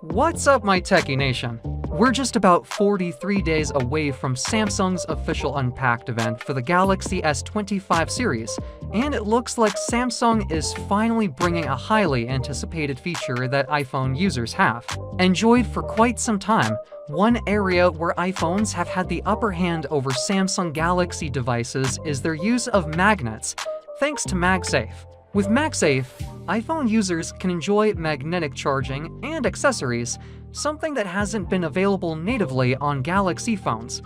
What's up, my Techie Nation? We're just about 43 days away from Samsung's official Unpacked event for the Galaxy S25 series, and it looks like Samsung is finally bringing a highly anticipated feature that iPhone users have enjoyed for quite some time. One area where iPhones have had the upper hand over Samsung Galaxy devices is their use of magnets, thanks to MagSafe. With MagSafe, iPhone users can enjoy magnetic charging and accessories, something that hasn't been available natively on Galaxy phones.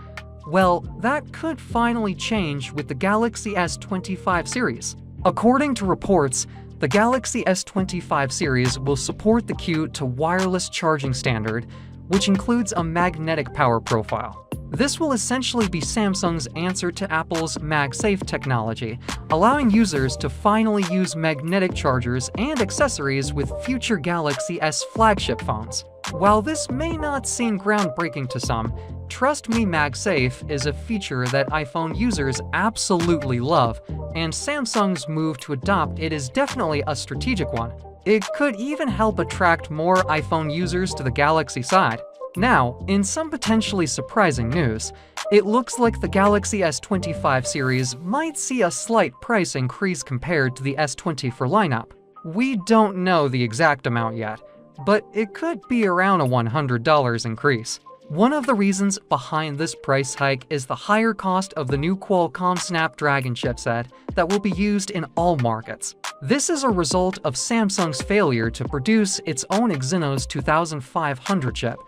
Well, that could finally change with the Galaxy S25 series. According to reports, the Galaxy S25 series will support the Q to wireless charging standard, which includes a magnetic power profile. This will essentially be Samsung's answer to Apple's MagSafe technology, allowing users to finally use magnetic chargers and accessories with future Galaxy S flagship phones. While this may not seem groundbreaking to some, trust me, MagSafe is a feature that iPhone users absolutely love, and Samsung's move to adopt it is definitely a strategic one. It could even help attract more iPhone users to the Galaxy side. Now, in some potentially surprising news, it looks like the Galaxy S25 series might see a slight price increase compared to the S24 lineup. We don't know the exact amount yet, but it could be around a $100 increase. One of the reasons behind this price hike is the higher cost of the new Qualcomm Snapdragon chipset that will be used in all markets. This is a result of Samsung's failure to produce its own Exynos 2500 chip,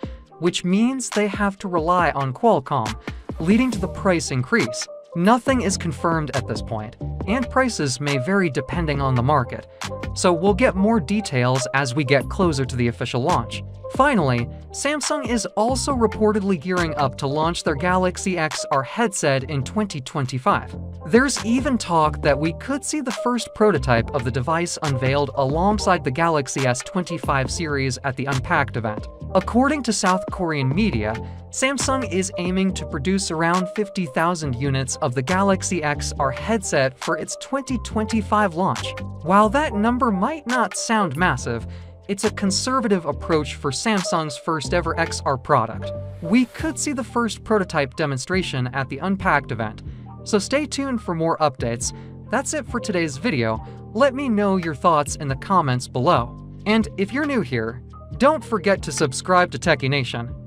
which means they have to rely on Qualcomm, leading to the price increase. Nothing is confirmed at this point, and prices may vary depending on the market, so we'll get more details as we get closer to the official launch. Finally, Samsung is also reportedly gearing up to launch their Galaxy XR headset in 2025. There's even talk that we could see the first prototype of the device unveiled alongside the Galaxy S25 series at the Unpacked event. According to South Korean media, Samsung is aiming to produce around 50,000 units of the Galaxy XR headset for its 2025 launch. While that number might not sound massive, it's a conservative approach for Samsung's first-ever XR product. We could see the first prototype demonstration at the Unpacked event, so stay tuned for more updates. That's it for today's video. Let me know your thoughts in the comments below. And if you're new here, don't forget to subscribe to Techie Nation.